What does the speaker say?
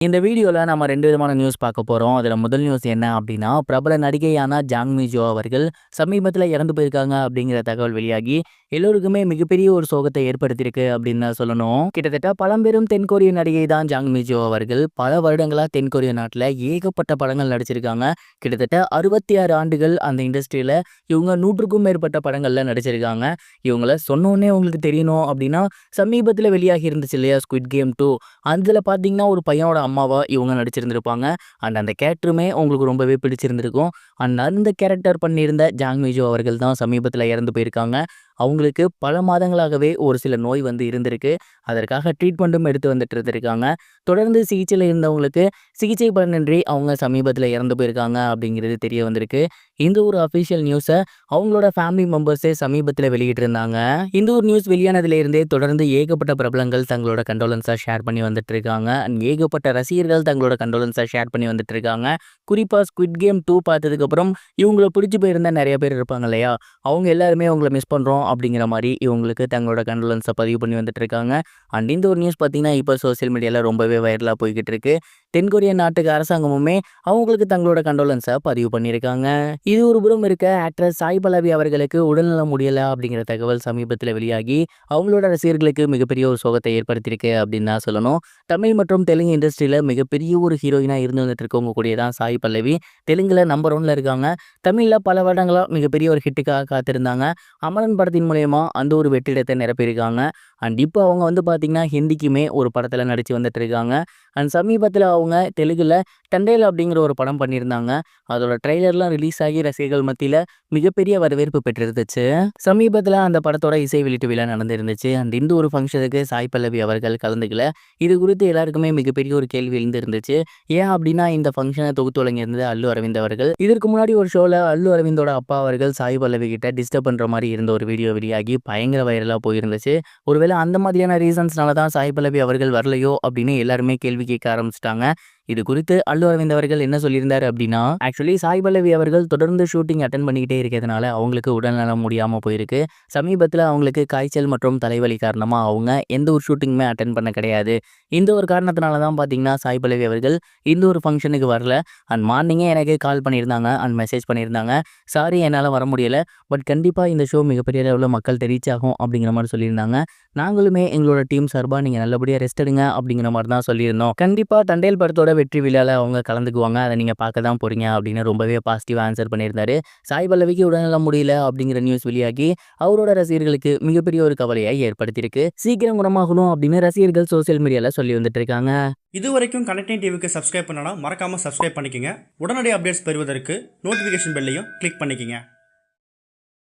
இந்த வீடியோல நம்ம 2 விதமான நியூஸ் பார்க்க போறோம். அதுல முதல் நியூஸ் என்ன அப்டின்னா, பிரபல நடிகையான ஜாங் மீஜோ அவர்கள் சமீபத்தில இறந்து போயிருக்காங்க அப்படிங்கிற தகவல் வெளியாகி, எல்லோருக்குமே மிகப்பெரிய ஒரு சோகத்தை ஏற்படுத்தியிருக்கு அப்படின்னு தான் சொல்லணும். கிட்டத்தட்ட பழம்பெரும் தென்கொரிய நடிகை தான் ஜாங் மீஜோ அவர்கள். பல வருடங்களா தென்கொரிய நாட்டுல ஏகப்பட்ட படங்கள் நடிச்சிருக்காங்க. கிட்டத்தட்ட 66 ஆண்டுகள் அந்த இண்டஸ்ட்ரியில இவங்க 100க்கும் மேற்பட்ட படங்கள்ல நடிச்சிருக்காங்க. இவங்கள சொன்னோனே உங்களுக்கு தெரியணும் அப்படின்னா, சமீபத்தில வெளியாகி இருந்துச்சு இல்லையா ஸ்குவிட் கேம் 2 அதுல பார்த்தீங்கன்னா, ஒரு பையனோட அம்மாவா இவங்க நடிச்சிருந்திருப்பாங்க. அந்த கேரக்டருமே உங்களுக்கு ரொம்பவே பிடிச்சிருந்திருக்கும். அந்த கேரக்டர் பண்ணியிருந்த ஜாங் மீஜோ அவர்கள் தான் சமீபத்தில இறந்து போயிருக்காங்க. அவங்களுக்கு பல மாதங்களாகவே ஒரு சில நோய் வந்து இருந்திருக்கு. அதற்காக ட்ரீட்மெண்ட்டும் எடுத்து வந்துட்டு இருந்திருக்காங்க. தொடர்ந்து சிகிச்சையில இருந்தவங்களுக்கு சிகிச்சை பலனின்றி அவங்க சமீபத்தில இறந்து போயிருக்காங்க அப்படிங்கிறது தெரிய வந்திருக்கு. இந்த ஒரு அஃபிஷியல் நியூஸ அவங்களோட ஃபேமிலி மெம்பர்ஸே சமீபத்தில வெளியிட்டிருந்தாங்க. இந்த ஒரு நியூஸ் வெளியானதிலிருந்தே தொடர்ந்து ஏகப்பட்ட பிரபலங்கள் தங்களோட கண்டோலன்ஸ ஷேர் பண்ணி வந்துட்டு இருக்காங்க. அண்ட் ஏகப்பட்ட ரசிகர்கள் தங்களோட கண்டோலன்ஸ ஷேர் பண்ணி வந்துட்டு இருக்காங்க. குறிப்பா ஸ்குவிட் கேம் 2 பார்த்ததுக்கப்புறம் இவங்கள பிடிச்சு போயிருந்த நெறைய பேர் இருப்பாங்க இல்லையா? அவங்க எல்லாருமே அவங்கள மிஸ் பண்றோம் அப்படிங்கிற மாரி இவங்களுக்கு தங்களோட கண்டோலன்ஸ பதிவு பண்ணி வந்துட்டு இருக்காங்க. அண்ட் இந்த ஒரு நியூஸ் பார்த்தீங்கன்னா, இப்போ சோசியல் மீடியால ரொம்பவே வைரலா போய்க்கிட்டு இருக்கு. தென்கொரிய நாட்டுக்கு அரசாங்கமுமே அவங்களுக்கு தங்களோட கண்டோலன்ஸ பதிவு பண்ணியிருக்காங்க. இது ஒரு புறம் இருக்க ஆக்ட்ரஸ் சாய் பல்லவி அவர்களுக்கு உடல்நலம் முடியல அப்படிங்கிற தகவல் சமீபத்தில வெளியாகி, அவங்களோட ரசிகர்களுக்கு மிகப்பெரிய ஒரு சோகத்தை ஏற்படுத்தியிருக்கு அப்படின்னு தான் சொல்லணும். தமிழ் மற்றும் தெலுங்கு இண்டஸ்ட்ரியில மிகப்பெரிய ஒரு ஹீரோயினா இருந்து வந்துட்டு இருக்கவங்க கூடியதான் சாய் பல்லவி. தெலுங்குல நம்பர் 1ல இருக்காங்க. தமிழ்ல பல வருடங்களா மிகப்பெரிய ஒரு ஹிட்டுக்காக காத்திருந்தாங்க. அமரன் படத்தின் மூலியமா அந்த ஒரு வெற்றிடத்தை நிரப்பியிருக்காங்க. அண்ட் இப்போ அவங்க வந்து பார்த்தீங்கன்னா, ஹிந்திக்குமே ஒரு படத்துல நடிச்சு வந்துட்டு இருக்காங்க. அண்ட் சமீபத்தில அவங்க தெலுங்குல டண்டேல் அப்படிங்கிற ஒரு படம் பண்ணியிருந்தாங்க. அதோட ட்ரெய்லர்லாம் ரிலீஸ் ஆகி ரசிகர்கள் மத்தியில மிகப்பெரிய வரவேற்பு பெற்றிருந்துச்சு. சமீபத்தில அந்த படத்தோட இசை வெளியீட்டு விழா நடந்திருந்துச்சு. அண்ட் இந்த ஒரு ஃபங்ஷனுக்கு சாய் பல்லவி அவர்கள் கலந்துக்கல. இது குறித்து எல்லாருக்குமே மிகப்பெரிய ஒரு கேள்வி எழுந்திருந்துச்சு. ஏன் அப்படின்னா, இந்த ஃபங்ஷனை தொகுத்து வழங்கியிருந்தது அல்லு அரவிந்த் அவர்கள். இதற்கு முன்னாடி ஒரு ஷோல அல்லு அரவிந்தோட அப்பா அவர்கள் சாய் பல்லவி கிட்ட டிஸ்டர்ப் பண்ற மாரி இருந்த ஒரு வீடியோ வெளியாகி பயங்கர வைரலா போயிருந்துச்சு. ஒருவேளை அந்த மாதிரியான ரீசன்ஸ்னால தான் சாய் பல்லவி அவர்கள் வரலையோ அப்படின்னு எல்லாருமே கேள்வி கேட்க ஆரம்பிச்சுட்டாங்க. இது குறித்து அல்லு அரவிந்த் அவர்கள் என்ன சொல்லியிருந்தாரு அப்படின்னா, ஆக்சுவலி சாய் பல்லவி அவர்கள் தொடர்ந்து ஷூட்டிங் அட்டெண்ட் பண்ணிக்கிட்டே இருக்கிறதுனால அவங்களுக்கு உடல்நலம் முடியாம போயிருக்கு. சமீபத்தில அவங்களுக்கு காய்ச்சல் மற்றும் தலைவலி காரணமா அவங்க எந்த ஒரு ஷூட்டிங்குமே அட்டெண்ட் பண்ண கிடையாது. இந்த ஒரு காரணத்தினால தான் பார்த்தீங்கன்னா, சாய் பல்லவி அவர்கள் இந்த ஒரு ஃபங்ஷனுக்கு வரல. அண்ட் மார்னிங்கே எனக்கு கால் பண்ணியிருந்தாங்க அண்ட் மெசேஜ் பண்ணியிருந்தாங்க. சாரி என்னால வர முடியல. பட் கண்டிப்பா இந்த ஷோ மிகப்பெரிய அளவுல மக்கள்ட்ட ரீச் ஆகும் அப்படிங்கிற மாரி சொல்லியிருந்தாங்க. நாங்களுமே எங்களோட டீம் சார்பா நீங்க நல்லபடியா ரெஸ்ட் எடுங்க அப்படிங்கிற மாரி தான் சொல்லியிருந்தோம். கண்டிப்பா தண்டேல் படத்தோட வெற்றி விழால அவங்க கலந்துக்குவாங்க. அத நீங்க பார்க்க தான் போறீங்க அப்படின்னு ரொம்பவே பாசிட்டிவா ஆன்சர் பண்ணியிருந்தாரு. சாய் பல்லவிக்கு உடல்நலம் முடியல அப்படிங்கிற நியூஸ் வெளியாகி அவரோட ரசிகர்களுக்கு மிகப்பெரிய ஒரு கவலையை ஏற்படுத்தியிருக்கு. சீக்கிரம் குணமாகணும் அப்படின்னு ரசிகர்கள் சோசியல் மீடியால சொல்லி வந்துட்டு இருக்காங்க. இதுவரைக்கும் கனெக்டிங் டிவிக்கு சப்ஸ்கிரைப் பண்ணனா மறக்காம சப்ஸ்கிரைப் பண்ணிக்கங்க. உடனடி அப்டேட்ஸ் பெறுவதற்கு நோட்டிஃபிகேஷன் பெல்லையும் கிளிக் பண்ணிக்கங்க.